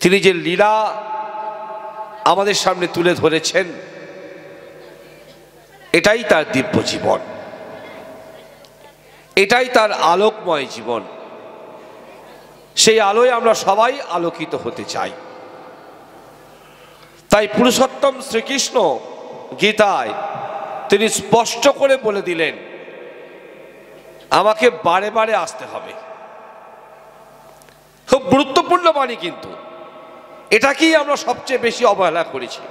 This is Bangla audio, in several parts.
তিনি যে লীলা আমাদের সামনে তুলে ধরেছেন, এটাই তার দিব্য জীবন, এটাই তার আলোকময় জীবন। সেই আলোয় আমরা সবাই আলোকিত হতে চাই। তাই পুরুষোত্তম শ্রীকৃষ্ণ গীতায় তিনি স্পষ্ট করে বলে দিলেন, আমাকে বারে বারে আসতে হবে। খুব গুরুত্বপূর্ণ বাণী, কিন্তু এটাকেই আমরা সবচেয়ে বেশি অবহেলা করেছি।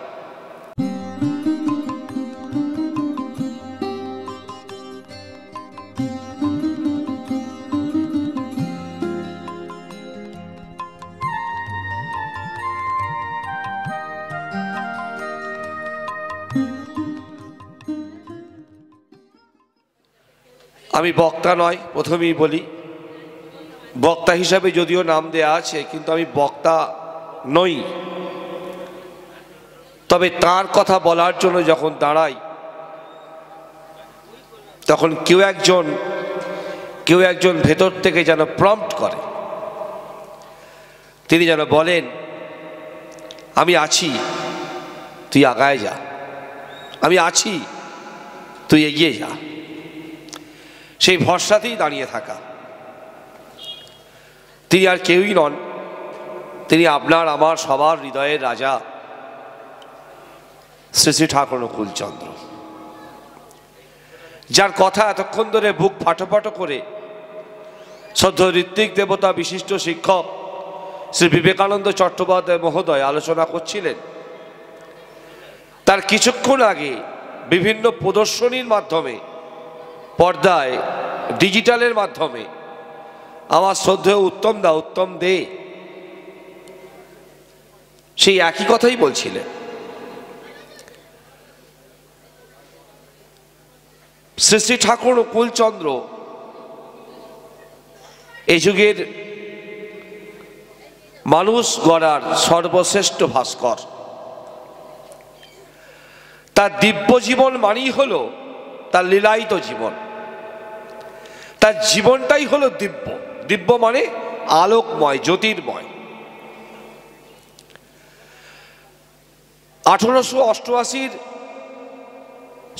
আমি বক্তা নয়, প্রথমেই বলি, বক্তা হিসাবে যদিও নাম দেয়া আছে, কিন্তু আমি বক্তা নই। তবে তার কথা বলার জন্য যখন দাঁড়াই, তখন কেউ একজন ভেতর থেকে যেন প্রম্পট করে, তিনি যেন বলেন, আমি আছি, তুই আগায় যা, আমি আছি, তুই এগিয়ে যা। সেই ভরসাতেই দাঁড়িয়ে থাকা। তিনি আর কেউই নন, তিনি আপনার আমার সবার হৃদয়ের রাজা শ্রী শ্রী ঠাকুর অনুকূলচন্দ্র, যার কথা এতক্ষণ ধরে বুক ফাটাফাটো করে শ্রদ্ধেয় ঋত্বিক দেবতা বিশিষ্ট শিক্ষক শ্রী বিবেকানন্দ চট্টোপাধ্যায় মহোদয় আলোচনা করছিলেন। তার কিছুক্ষণ আগে বিভিন্ন প্রদর্শনীর মাধ্যমে, পর্দায়, ডিজিটালের মাধ্যমে আমার শ্রদ্ধেয় উত্তম দে সেই একই কথাই বলছিলেন। শ্রী শ্রী ঠাকুর অনুকূলচন্দ্র এই যুগের মানুষ গড়ার সর্বশ্রেষ্ঠ ভাস্কর। তার দিব্য জীবন মানেই হলো তার লীলায়িত জীবন। তার জীবনটাই হলো দিব্য। দিব্য মানে আলোকময়, জ্যোতির্ময়। 1888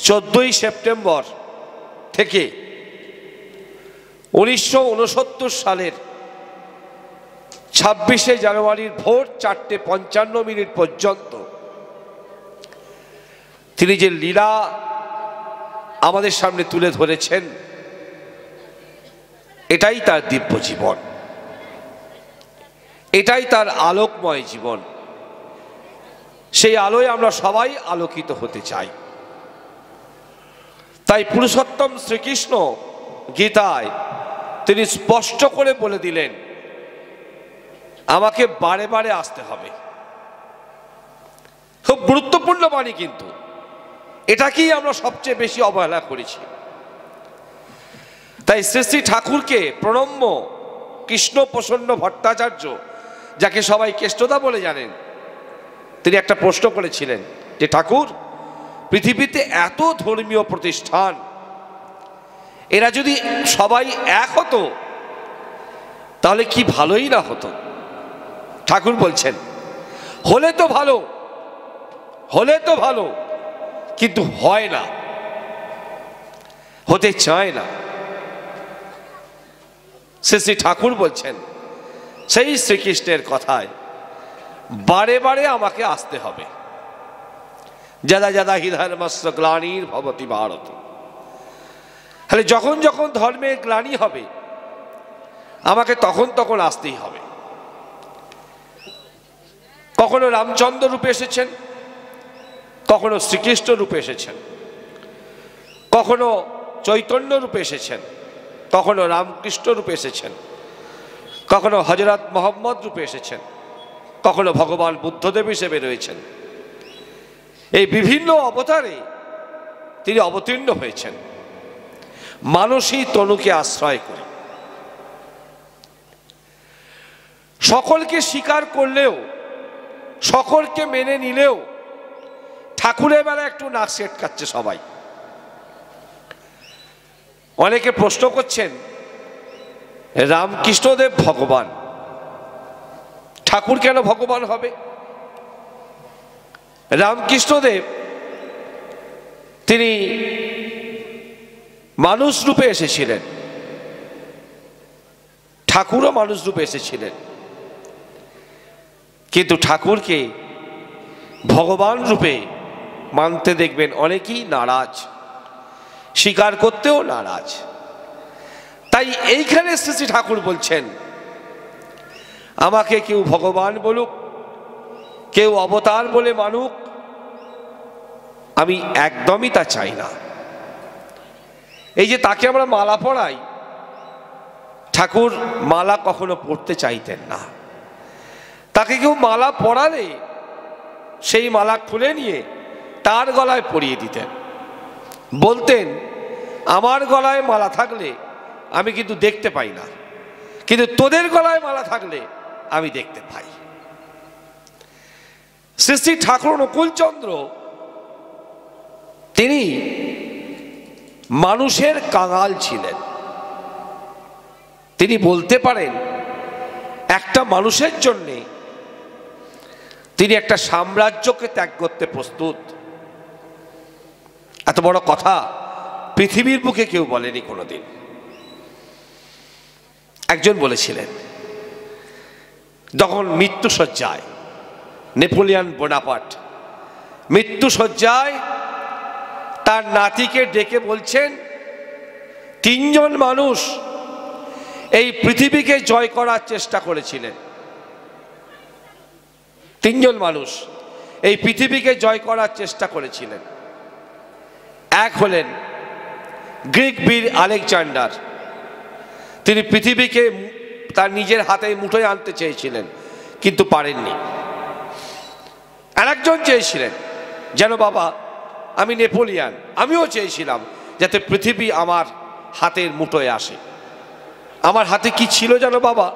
14ই সেপ্টেম্বর থেকে 1969 সালের 26শে জানুয়ারির ভোর 4:55 পর্যন্ত তিনি যে লীলা আমাদের সামনে তুলে ধরেছেন, এটাই তার দিব্য জীবন, এটাই তার আলোকময় জীবন। সেই আলোয় আমরা সবাই আলোকিত হতে চাই। তাই পুরুষোত্তম শ্রীকৃষ্ণ গীতায় তিনি স্পষ্ট করে বলে দিলেন, আমাকে বারে বারে আসতে হবে। খুব গুরুত্বপূর্ণ বাণী, কিন্তু এটাকেই আমরা সবচেয়ে বেশি অবহেলা করেছি। তাই শ্রী শ্রী ঠাকুরকে প্রণম্য কৃষ্ণ প্রসন্ন ভট্টাচার্য, যাকে সবাই কেষ্টদা বলে জানেন, তিনি একটা প্রশ্ন করেছিলেন যে, ঠাকুর, পৃথিবীতে এত ধর্মীয় প্রতিষ্ঠান, এরা যদি সবাই এক হতো তাহলে কি ভালোই না হতো? ঠাকুর বলছেন, হলে তো ভালো, হলে তো ভালো, কিন্তু হয় না, হতে চায় না। শ্রী শ্রী ঠাকুর বলছেন সেই শ্রীকৃষ্ণের কথায়, বারে বারে আমাকে আসতে হবে। যদা যদা হি ধর্মস্য গ্লানির্ভবতি ভারত। তাহলে যখন যখন ধর্মের গ্লানি হবে, আমাকে তখন তখন আসতেই হবে। কখনো রামচন্দ্র রূপে এসেছেন, কখনো শ্রীকৃষ্ণ রূপে এসেছেন, কখনো চৈতন্য রূপে এসেছেন, কখনো রামকৃষ্ণ রূপে এসেছেন, কখনো হযরত মোহাম্মদ রূপে এসেছেন, কখনো ভগবান বুদ্ধদেব হিসেবে রয়েছেন। এই বিভিন্ন অবতারে তিনি অবতীর্ণ হয়েছেন মানসী তনুকে আশ্রয় করে। সকলকে স্বীকার করলেও, সকলকে মেনে নিলেও ঠাকুরের বেলা একটু নাক সেটকাচ্ছে সবাই। অনেকে প্রশ্ন করছেন, রামকৃষ্ণদেব ভগবান, ঠাকুর কেন ভগবান হবে? রামকৃষ্ণদেব তিনি মানুষ রূপে এসেছিলেন, ঠাকুরও মানুষ রূপে এসেছিলেন, কিন্তু ঠাকুরকে ভগবান রূপে মানতে দেখবেন অনেকেই নারাজ, স্বীকার করতেও নারাজ। তাই এইখানে শ্রী শ্রী ঠাকুর বলছেন, আমাকে কেউ ভগবান বলুক, কেউ অবতার বলে মানুক, আমি একদমই তা চাই না। এই যে তাকে আমরা মালা পরাই, ঠাকুর মালা কখনো পরতে চাইতেন না। তাকে কেউ মালা পরালে সেই মালা খুলে নিয়ে তার গলায় পরিয়ে দিতেন, বলতেন আমার গলায় মালা থাকলে আমি কিন্তু দেখতে পাই না, কিন্তু তোদের গলায় মালা থাকলে আমি দেখতে পাই। শ্রী শ্রী ঠাকুর অনুকূলচন্দ্র তিনি মানুষের কাঙাল ছিলেন। তিনি বলতে পারেন একটা মানুষের জন্যে তিনি একটা সাম্রাজ্যকে ত্যাগ করতে প্রস্তুত। এত বড় কথা পৃথিবীর বুকে কেউ বলেনি কোনোদিন। একজন বলেছিলেন যখন মৃত্যুশয্যায়, নেপোলিয়ন বোনাপার্ট মৃত্যুশয্যায় তার নাতিকে ডেকে বলছেন, তিনজন মানুষ এই পৃথিবীকে জয় করার চেষ্টা করেছিলেন, তিনজন মানুষ এই পৃথিবীকে জয় করার চেষ্টা করেছিলেন। এক হলেন গ্রিক বীর আলেকজান্ডার, তিনি পৃথিবীকে তার নিজের হাতে মুঠোয় আনতে চেয়েছিলেন কিন্তু পারেননি। আরেকজন চেয়েছিলেন যেন বাবা আমি নেপোলিয়ন, আমিও চেয়েছিলাম যাতে পৃথিবী আমার হাতের মুঠোয় আসে। আমার হাতে কি ছিল জানো বাবা?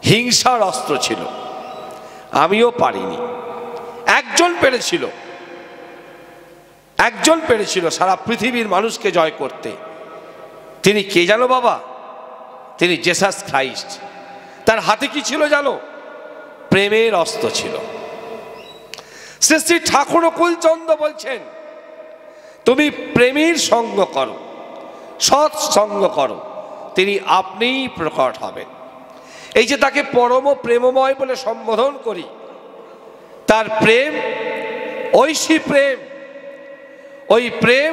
হিংসার অস্ত্র ছিল, আমিও পারিনি। একজন পেরেছিল, একজন পেরেছিল সারা পৃথিবীর মানুষকে জয় করতে। তিনি কে জানো বাবা? তিনি জেসাস খ্রাইস্ট। তার হাতে কি ছিল জানো? প্রেমের অস্ত্র ছিল। শ্রী শ্রী ঠাকুর অনুকূলচন্দ্র বলছেন, তুমি প্রেমের সঙ্গ করো, সৎ সঙ্গ করো, তিনি আপনিই প্রকট হবেন। এই যে তাকে পরম প্রেমময় বলে সম্বোধন করি, তার প্রেম ঐশী প্রেম। ওই প্রেম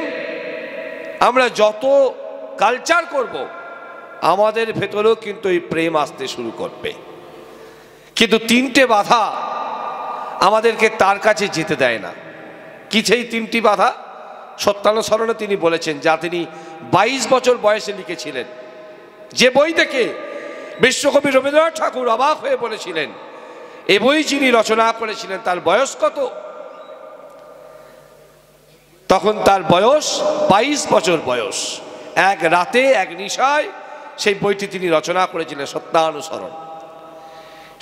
আমরা যত কালচার করব, আমাদের ভেতরেও কিন্তু এই প্রেম আসতে শুরু করবে। কিন্তু তিনটে বাধা আমাদেরকে তার কাছে যেতে দেয় না। কি সেই তিনটি বাধা? সত্যানুসরণে তিনি বলেছেন, যা তিনি 22 বছর বয়সে লিখেছিলেন। যে বই থেকে বিশ্বকবি রবীন্দ্রনাথ ঠাকুর অবাক হয়ে বলেছিলেন, এ বই যিনি রচনা করেছিলেন তার বয়স কত? তখন তার বয়স 22 বছর বয়স। এক রাতে এক নিশায় সেই বইটি তিনি রচনা করেছিলেন, সত্যানুসরণ।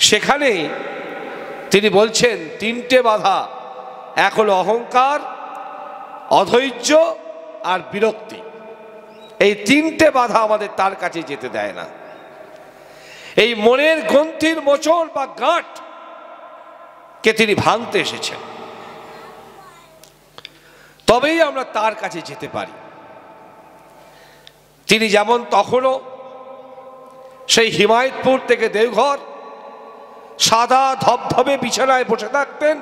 সেখানে তিনি বলছেন তিনটে বাধা, এক হলো অহংকার, অধৈর্য আর বিরক্তি। এই তিনটে বাধা আমাদের তার কাছে যেতে দেয় না। এই মনের গ্রন্থির মোচন বা গাঁট কে তিনি ভাঙতে এসেছেন, তবেই আমরা তার কাছে যেতে পারি। তিনি যেমন তখনও সেই হিমায়তপুর থেকে দেওঘর সাদা ধবধবে বিছানায় বসে থাকতেন,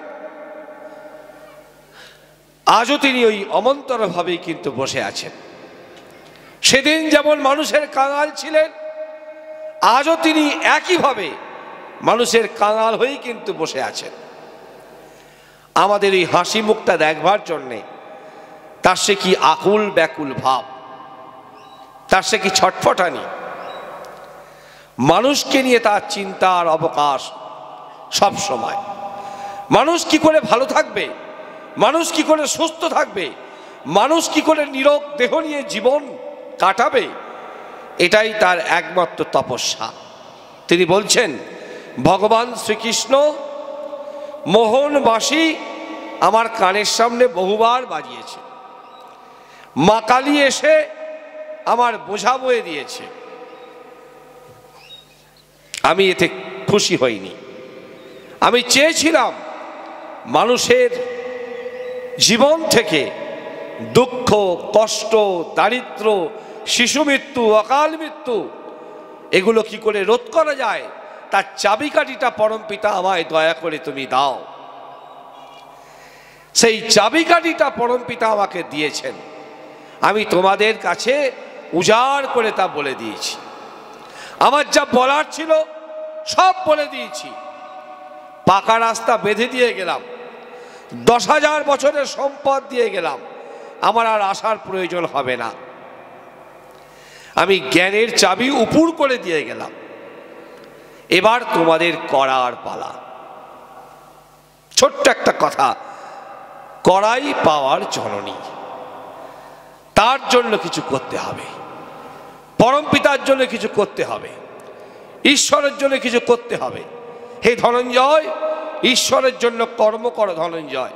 আজও তিনি ওই অমন্তরভাবেই কিন্তু বসে আছেন। সেদিন যেমন মানুষের কাঙাল ছিলেন, আজও তিনি একইভাবে মানুষের কাঙাল হয়েই কিন্তু বসে আছেন। আমাদের এই হাসি মুখটা দেখবার জন্যে তার সে কি আকুল ব্যাকুল ভাব, তার সে কি ছটফটানি, মানুষকে নিয়ে তার চিন্তার অবকাশ সব সময়। মানুষ কি করে ভালো থাকবে, মানুষ কি করে সুস্থ থাকবে, মানুষ কি করে নীরব দেহ নিয়ে জীবন কাটাবে, এটাই তার একমাত্র তপস্যা। তিনি বলছেন, ভগবান শ্রীকৃষ্ণ মোহন বাঁশি আমার কানের সামনে বহুবার বাজিয়েছে, মা কালী এসে আমার বোঝা বয়ে দিয়েছে, আমি এতে খুশি হইনি। আমি চেয়েছিলাম মানুষের জীবন থেকে দুঃখ, কষ্ট, দারিদ্র, শিশু মৃত্যু, অকাল মৃত্যু এগুলো কি করে রোধ করা যায় তার চাবিকাঠিটা পরমপিতা আমায় দয়া করে তুমি দাও। সেই চাবিকাঠিটা পরমপিতা আমাকে দিয়েছেন, আমি তোমাদের কাছে উজাড় করে তা বলে দিয়েছি। আমার যা বলার ছিল সব বলে দিয়েছি। পাকা রাস্তা বেঁধে দিয়ে গেলাম, 10,000 বছরের সম্পদ দিয়ে গেলাম, আমার আর আসার প্রয়োজন হবে না। আমি জ্ঞানের চাবি উপুর করে দিয়ে গেলাম, এবার তোমাদের করার পালা। ছোট্ট একটা কথা, করাই পাওয়ার জননী, তার জন্য কিছু করতে হবে, পরম পিতার জন্য কিছু করতে হবে, ঈশ্বরের জন্য কিছু করতে হবে। হে ধনঞ্জয়, ঈশ্বরের জন্য কর্ম করো ধনঞ্জয়।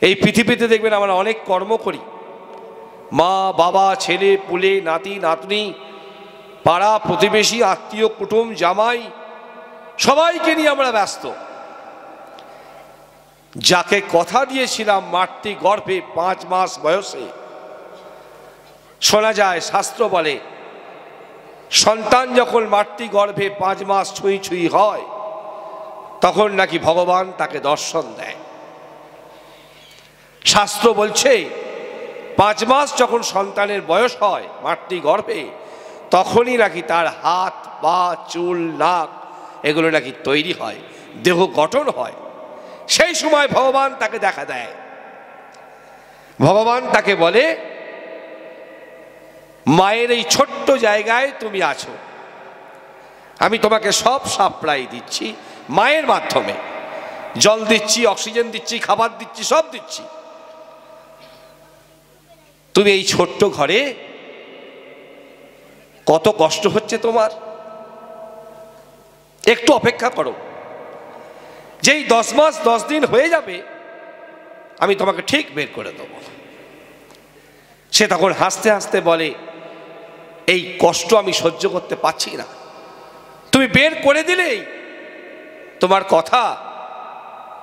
এই পৃথিবীতে দেখবেন আমরা অনেক কর্ম করি, মা বাবা, ছেলে পুলে, নাতি নাতনি, পাড়া প্রতিবেশী, আত্মীয় কুটুম, জামাই, সবাইকে নিয়ে আমরা ব্যস্ত। যাকে কথা দিয়েছিলাম মাতৃ গর্ভে 5 মাস বয়সে, শোনা যায় শাস্ত্র বলে সন্তান যখন মাতৃ গর্ভে 5 মাস ছুঁই ছুঁই হয় তখন নাকি ভগবান তাকে দর্শন দেয়। শাস্ত্র বলছে 5 মাস যখন সন্তানের বয়স হয় মাতৃ গর্ভে, তখনই নাকি তার হাত পা চুল নাক এগুলো নাকি তৈরি হয়, দেহ গঠন হয়। সেই সময় ভগবান তাকে দেখা দেয়। ভগবান তাকে বলে মায়ের এই ছোট্ট জায়গায় তুমি আছো, আমি তোমাকে সব সাপ্লাই দিচ্ছি মায়ের মাধ্যমে, জল দিচ্ছি, অক্সিজেন দিচ্ছি, খাবার দিচ্ছি, সব দিচ্ছি। তুমি এই ছোট্ট ঘরে কত কষ্ট হচ্ছে তোমার, একটু অপেক্ষা করো, যেই 10 মাস 10 দিন হয়ে যাবে আমি তোমাকে ঠিক বের করে দেব। সে তখন হাসতে হাসতে বলে এই কষ্ট আমি সহ্য করতে পারছি না, তুমি বের করে দিলেই তোমার কথা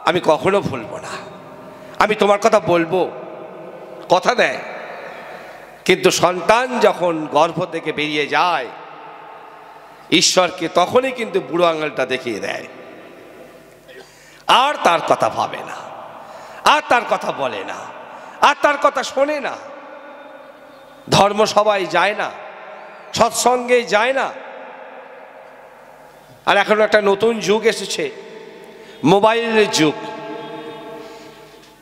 আমি কখনো ভুলবো না, আমি তোমার কথা বলবো, কথা দেয়। কিন্তু সন্তান যখন গর্ভ থেকে বেরিয়ে যায় ঈশ্বরকে তখনই কিন্তু বুড়ো আঙুলটা দেখিয়ে দেয়, আর তার কথা ভাবে না, আর তার কথা বলে না, আর তার কথা শোনে না, ধর্মসভায় যায় না, সৎসঙ্গে যায় না। আর এখন একটা নতুন যুগ এসেছে, মোবাইলের যুগ।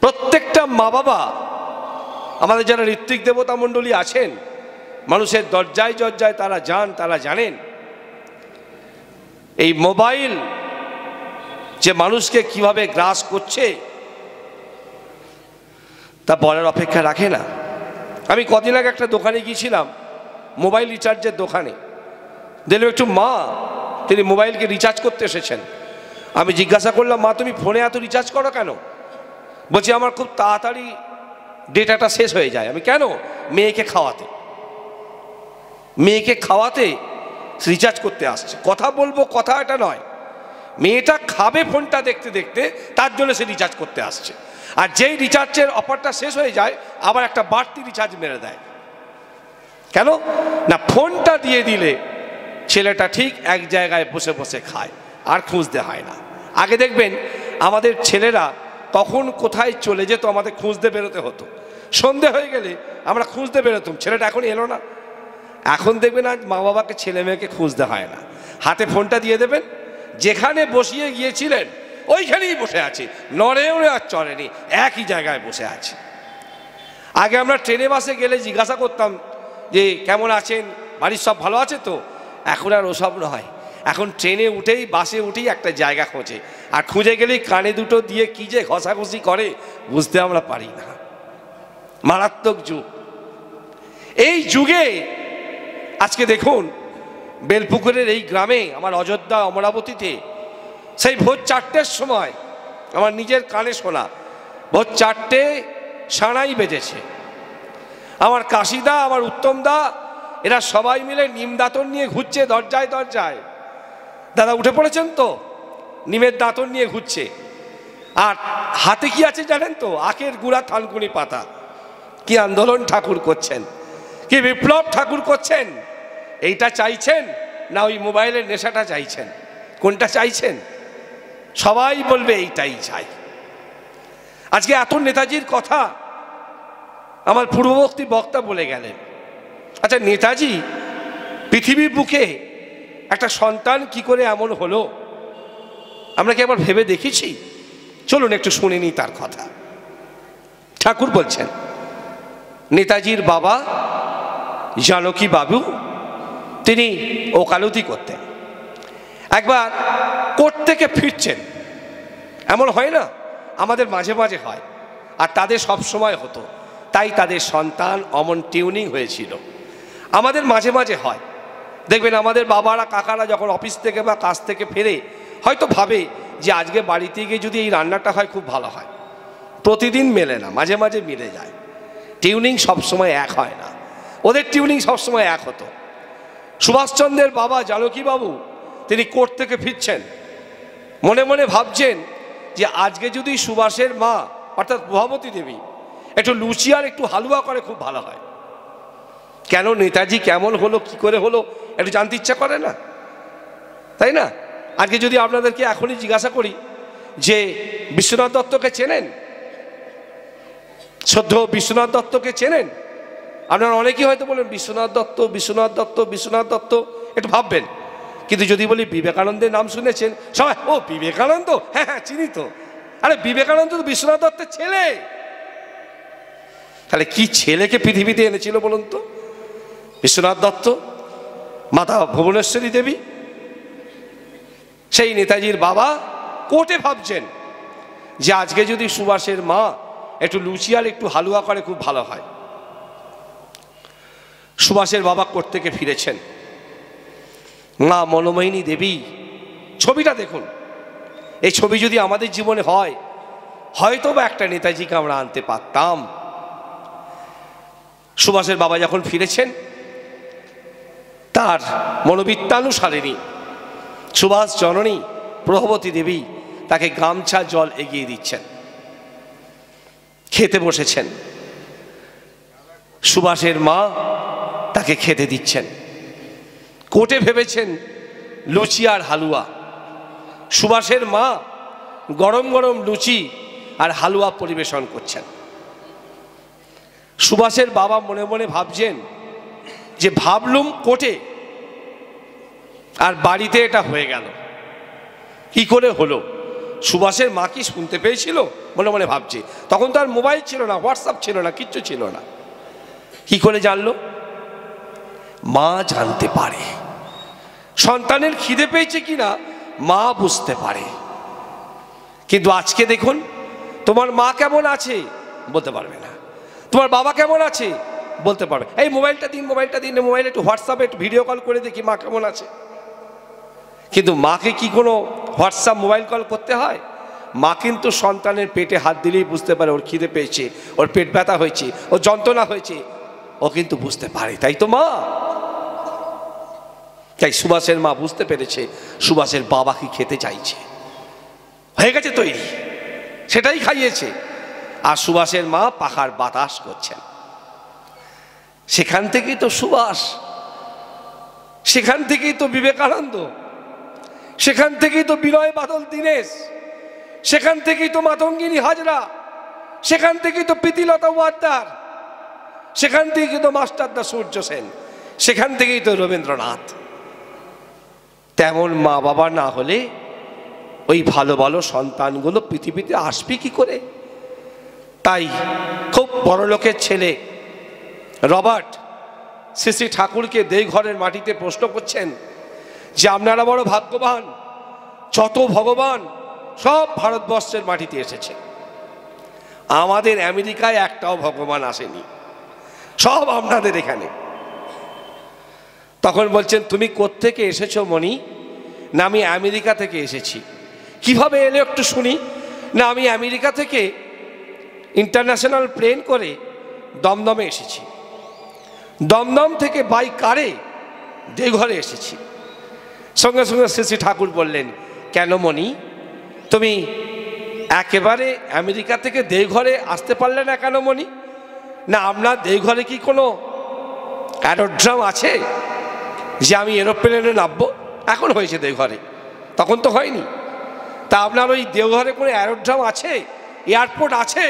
প্রত্যেকটা মা বাবা, আমাদের যারা ঋত্বিক দেবতা মণ্ডলী আছেন, মানুষের দরজায় দরজায় তারা যান, তারা জানেন এই মোবাইল যে মানুষকে কিভাবে গ্রাস করছে তা বলার অপেক্ষা রাখে না। আমি কদিন আগে একটা দোকানে গিয়েছিলাম, মোবাইল রিচার্জের দোকানে। দেখলাম একটু মা, তিনি মোবাইলকে রিচার্জ করতে এসেছেন। আমি জিজ্ঞাসা করলাম, মা তুমি ফোনে এত রিচার্জ করো কেন? বলছি আমার খুব তাড়াতাড়ি ডেটাটা শেষ হয়ে যায়। আমি কেন? মেয়েকে খাওয়াতে, মেয়েকে খাওয়াতে রিচার্জ করতে আসছে। কথা বলবো, কথা এটা নয়, মেয়েটা খাবে ফোনটা দেখতে দেখতে, তার জন্য সে রিচার্জ করতে আসছে। আর যেই রিচার্জের অফারটা শেষ হয়ে যায় আবার একটা বাড়তি রিচার্জ মেরে দেয়। কেন না? ফোনটা দিয়ে দিলে ছেলেটা ঠিক এক জায়গায় বসে বসে খায়, আর খুঁজতে হয় না। আগে দেখবেন আমাদের ছেলেরা কখন কোথায় চলে যেত আমাদের খুঁজতে বেরোতে হতো, সন্ধে হয়ে গেলে আমরা খুঁজতে বেরোতাম, ছেলেটা এখন এলো না। এখন দেখবেন আজ মা বাবাকে ছেলে মেয়েকে খুঁজতে হয় না, হাতে ফোনটা দিয়ে দেবেন, যেখানে বসিয়ে গিয়েছিলেন ওইখানেই বসে আছে, নড়েও আর চড়েনি, একই জায়গায় বসে আছে। আগে আমরা ট্রেনে বাসে গেলে জিজ্ঞাসা করতাম যে কেমন আছেন, বাড়ির সব ভালো আছে তো? এখন আর ওসব নয়, এখন ট্রেনে উঠেই বাসে উঠেই একটা জায়গা খোঁজে, আর খুঁজে গেলেই কানে দুটো দিয়ে কি যে ঘষাঘষি করে বুঝতে আমরা পারি না। মারাত্মক যুগ। এই যুগে আজকে দেখুন বেলপুকুরের এই গ্রামে, আমার অযোধ্যা অমরাবতীতে, সেই ভোর 4টের সময় আমার নিজের কানে শোনা, ভোর 4টে সানাই বেজেছে। আমার কাশিদা, আমার উত্তমদা, এরা সবাই মিলে নিম দাঁতন নিয়ে ঘুরছে দরজায় দরজায়। দাদা উঠে পড়েছেন তো, নিমের দাঁতন নিয়ে ঘুরছে, আর হাতে কি আছে জানেন তো, আখের গুড়া থানকুনি পাতা। কি আন্দোলন ঠাকুর করছেন, কি বিপ্লব ঠাকুর করছেন। এইটা চাইছেন না ওই মোবাইলের নেশাটা চাইছেন? কোনটা চাইছেন? সবাই বলবে এইটাই চাই। আজকে এত নেতাজির কথা আমার পূর্ববর্তী বক্তা বলে গেলেন। আচ্ছা, নেতাজি পৃথিবীর বুকে একটা সন্তান কি করে এমন হলো, আমরা কি একবার ভেবে দেখেছি? চলুন একটু শুনে নিই তার কথা। ঠাকুর বলছেন, নেতাজির বাবা জানকী বাবু তিনি ওকালতি করতেন। একবার কোর্ট থেকে ফিরছেন, এমন হয় না, আমাদের মাঝে মাঝে হয়, আর তাদের সব সময় হতো, তাই তাদের সন্তান অমন টিউনিং হয়েছিল। আমাদের মাঝে মাঝে হয়, দেখবেন আমাদের বাবারা কাকারা যখন অফিস থেকে বা কাজ থেকে ফেরে হয়তো ভাবে যে আজকে বাড়িতে গিয়ে যদি এই রান্নাটা হয় খুব ভালো হয়। প্রতিদিন মেলে না, মাঝে মাঝে মিলে যায়। টিউনিং সবসময় এক হয় না, ওদের টিউনিং সবসময় এক হতো। সুভাষচন্দ্রের বাবা জানকীবাবু তিনি কোর্ট থেকে ফিরছেন, মনে মনে ভাবছেন যে আজকে যদি সুভাষের মা অর্থাৎ প্রভাবতী দেবী একটু লুচি আর একটু হালুয়া করে খুব ভালো হয়। কেন নেতাজি কেমন হলো, কি করে হলো, একটু জানতে ইচ্ছা করে না, তাই না? আজকে যদি আপনাদেরকে এখনই জিজ্ঞাসা করি যে বিশ্বনাথ দত্তকে চেনেন, শ্রদ্ধেয় বিশ্বনাথ দত্তকে চেনেন? আপনারা অনেকেই হয়তো বলেন বিশ্বনাথ দত্ত, বিশ্বনাথ দত্ত, বিশ্বনাথ দত্ত, একটু ভাববেন। কিন্তু যদি বলি বিবেকানন্দের নাম শুনেছেন, সবাই ও বিবেকানন্দ, হ্যাঁ হ্যাঁ চিনি তো। আরে বিবেকানন্দ তো বিশ্বনাথ দত্তের ছেলে। তাহলে কি ছেলেকে পৃথিবীতে এনেছিল বলুন তো? বিশ্বনাথ দত্ত, মাতা ভুবনেশ্বরী দেবী। সেই নেতাজির বাবা কোর্টে ভাবছেন যে আজকে যদি সুভাষের মা একটু লুচি আর একটু হালুয়া করে খুব ভালো হয়। সুভাষের বাবা কোর্ট থেকে ফিরেছেন, মা মনোময়িনী দেবী, ছবিটা দেখুন। এই ছবি যদি আমাদের জীবনে হয়, হয়তো বা একটা নেতাজিকে আমরা আনতে পারতাম। সুভাষের বাবা যখন ফিরেছেন, তার মনোবৃত্তানুসারিণী সুভাষ জননী প্রভাবতী দেবী তাকে গামছা জল এগিয়ে দিচ্ছেন। খেতে বসেছেন, সুভাষের মা তাকে খেতে দিচ্ছেন। কোর্টে ভেবেছেন লুচি আর হালুয়া, সুভাষের মা গরম গরম লুচি আর হালুয়া পরিবেশন করছেন। সুভাষের বাবা মনে মনে ভাবছেন যে ভাবলুম কোর্টে, আর বাড়িতে এটা হয়ে গেল, কি করে হলো? সুভাষের মা কি শুনতে পেয়েছিল? মনে মনে ভাবছে। তখন তো আর মোবাইল ছিল না, হোয়াটসঅ্যাপ ছিল না, কিচ্ছু ছিল না। কি করে জানলো? মা জানতে পারে। সন্তানের খিদে পেয়েছে কিনা মা বুঝতে পারে। কিন্তু আজকে দেখুন, তোমার মা কেমন আছে বলতে পারবে না, তোমার বাবা কেমন আছে বলতে পারবে। এই মোবাইলটা দিন, মোবাইলটা দিন, মোবাইলে একটু হোয়াটসঅ্যাপে একটু ভিডিও কল করে দেখি মা কেমন আছে। কিন্তু মাকে কি কোনো হোয়াটসঅ্যাপ মোবাইল কল করতে হয়? মা কিন্তু সন্তানের পেটে হাত দিলেই বুঝতে পারে ওর খিদে পেয়েছে, ওর পেট ব্যথা হয়েছে, ওর যন্ত্রণা হয়েছে, ও কিন্তু বুঝতে পারে। তাই তো মা। তাই সুভাষের মা বুঝতে পেরেছে সুভাষের বাবা কি খেতে চাইছে, হয়ে গেছে তৈরি, সেটাই খাইয়েছে। আর সুভাষের মা পাখার বাতাস করছেন। সেখান থেকেই তো সুভাষ, সেখান থেকেই তো বিবেকানন্দ, সেখান থেকেই তো বিনয় বাদল দীনেশ, সেখান থেকেই তো মাতঙ্গিনী হাজরা, সেখান থেকেই তো প্রীতিলতা ওয়াদ্দার, সেখান থেকেই তো মাস্টারদা সূর্য সেন, সেখান থেকেই তো রবীন্দ্রনাথ। তেমন মা বাবা না হলে ওই ভালো ভালো সন্তানগুলো পৃথিবীতে আসবে কি করে? তাই খুব বড় লোকের ছেলে রবার্ট শ্রী শ্রী ঠাকুরকে দেওঘরের মাটিতে প্রশ্ন করছেন যে আপনারা বড় ভাগ্যবান, যত ভগবান সব ভারতবর্ষের মাটিতে এসেছে, আমাদের আমেরিকায় একটাও ভগবান আসেনি, সব আপনাদের এখানে। তখন বলছেন তুমি কোত্থেকে এসেছো মণি? না আমি আমেরিকা থেকে এসেছি। কিভাবে এলে একটু শুনি। না আমি আমেরিকা থেকে ইন্টারন্যাশনাল প্লেন করে দমদমে এসেছি, দমদম থেকে বাই কারে দেওঘরে এসেছি, সঙ্গে সঙ্গে শ্রী শ্রী ঠাকুর বললেন, কেন মণি, তুমি একেবারে আমেরিকা থেকে দেওঘরে আসতে পারলে না কেন মণি? না আপনার দেওঘরে কি কোনো অ্যারোড্রাম আছে যে আমি এরোপ্লেনে নামবো? এখন হয়েছে দেওঘরে, তখন তো হয়নি। তা আপনার ওই দেওঘরে কোনো অ্যারোড্রাম আছে, এয়ারপোর্ট আছে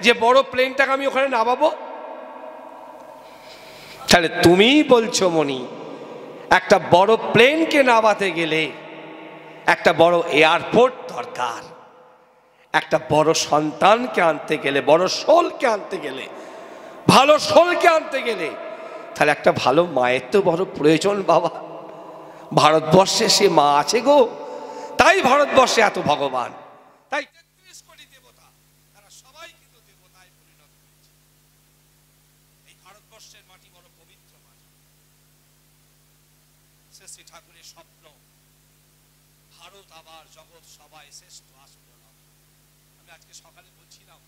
যে বড় প্লেনটাকে আমি ওখানে নামাবো? তাহলে তুমিই বলছো মণি, একটা বড় প্লেনকে নামাতে গেলে একটা বড় এয়ারপোর্ট দরকার। একটা বড় সন্তানকে আনতে গেলে, বড় শোলকে আনতে গেলে, ভালো শোলকে আনতে গেলে তাহলে একটা ভালো মায়ের তো বড় প্রয়োজন বাবা। ভারতবর্ষে সে মা আছে গো, তাই ভারতবর্ষে এত ভগবান, তাই 33 কোটি দেবতা, তারা সবাই কিন্তু দেবতায় পরিণত হয়েছে। এই ভারতবর্ষের মাটি বড় পবিত্র মাটি। শ্রী ঠাকুরের স্বপ্ন, ভারত আবার জগৎ সবাই শ্রেষ্ঠ আসন। আমি আজকে সকালে বলছিলাম,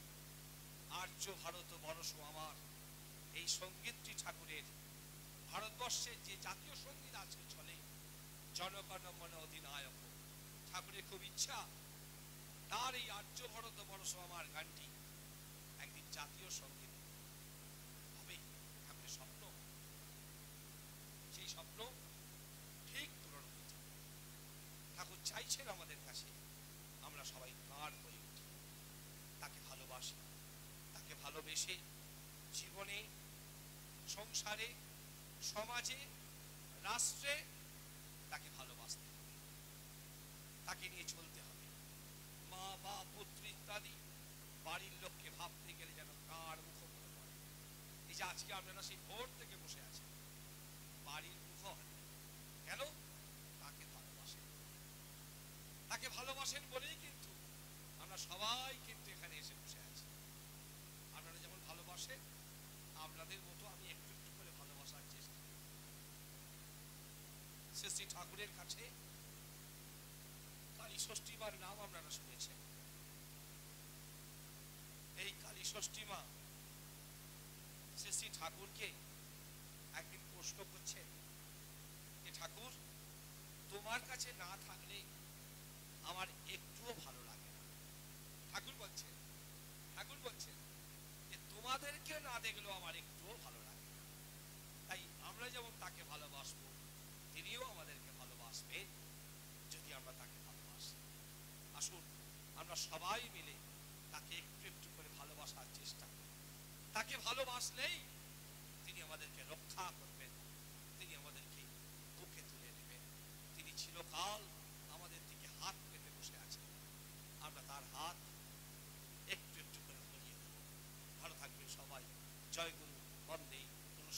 আর্য ভারত বরষ আমার, এই সঙ্গীতটি ঠাকুরের। ভারতবর্ষের যে জাতীয় সঙ্গীত আজকে চলে, জনগণ মন অধিনায়ক, ঠাকুরের খুব ইচ্ছা তার এই আর্য ভারত বরষ আমার গানটি একদিন জাতীয় সঙ্গীত হবে। ঠাকুরের স্বপ্ন, সেই স্বপ্ন ঠিক পূরণ হয়েছে। ঠাকুর চাইছেন আমাদের কাছে আমরা সবাই তাঁর হয়ে উঠি, তাকে ভালোবাসি, তাকে ভালোবেসে জীবনে, সংসারে, সমাজে, রাষ্ট্রে তাকে ভালোবাসতে হবে, তাকে নিয়ে চলতে হবে। মা বা পুত্র ইত্যাদি বাড়ির লোককে ভাবতে গেলে যেন কার মুখ মনে পড়ে। এই যে আজকে আপনারা সেই ভোর থেকে বসে আছেন, বাড়ির মুখ কেন? তাকে ভালোবাসেন, তাকে ভালোবাসেন বলেই কিন্তু আমরা সবাই কিন্তু এখানে এসে বসে আছি। আপনারা যেমন ভালোবাসেন, আপনাদের মতো আমি একটু একটু করে ভালোবাসার চেষ্টা করি। শ্রী ঠাকুরের কাছে কালী ষষ্ঠী মার নাম আপনারা শুনেছেন। এই কালী ষষ্ঠী মা শ্রী ঠাকুরকে একদিন প্রশ্ন করছেন যে ঠাকুর, তোমার কাছে না থাকলে আমার একটুও ভালো লাগে না। ঠাকুর বলছেন যে তোমাদেরকে না দেখলেও আমার একটুও ভালো লাগে না। তাই আমরা যেমন তাকে ভালোবাসবো, তিনিও আমাদেরকে ভালোবাসবে যদি আমরা তাকে ভালোবাসি। আসুন আমরা সবাই মিলে তাকে একটু একটু করে ভালোবাসার চেষ্টা করি। তাকে ভালোবাসলেই তিনি আমাদেরকে রক্ষা করবেন, তিনি আমাদেরকে বুকে তুলে নেবেন। তিনি চিরকাল আমাদের দিকে হাত পেতে বসে আছেন, আমরা তার হাত একটু একটু করে ধরিয়ে দেব। ভালো থাকবেন সবাই। জয় গুরু, বন্দে গুরু।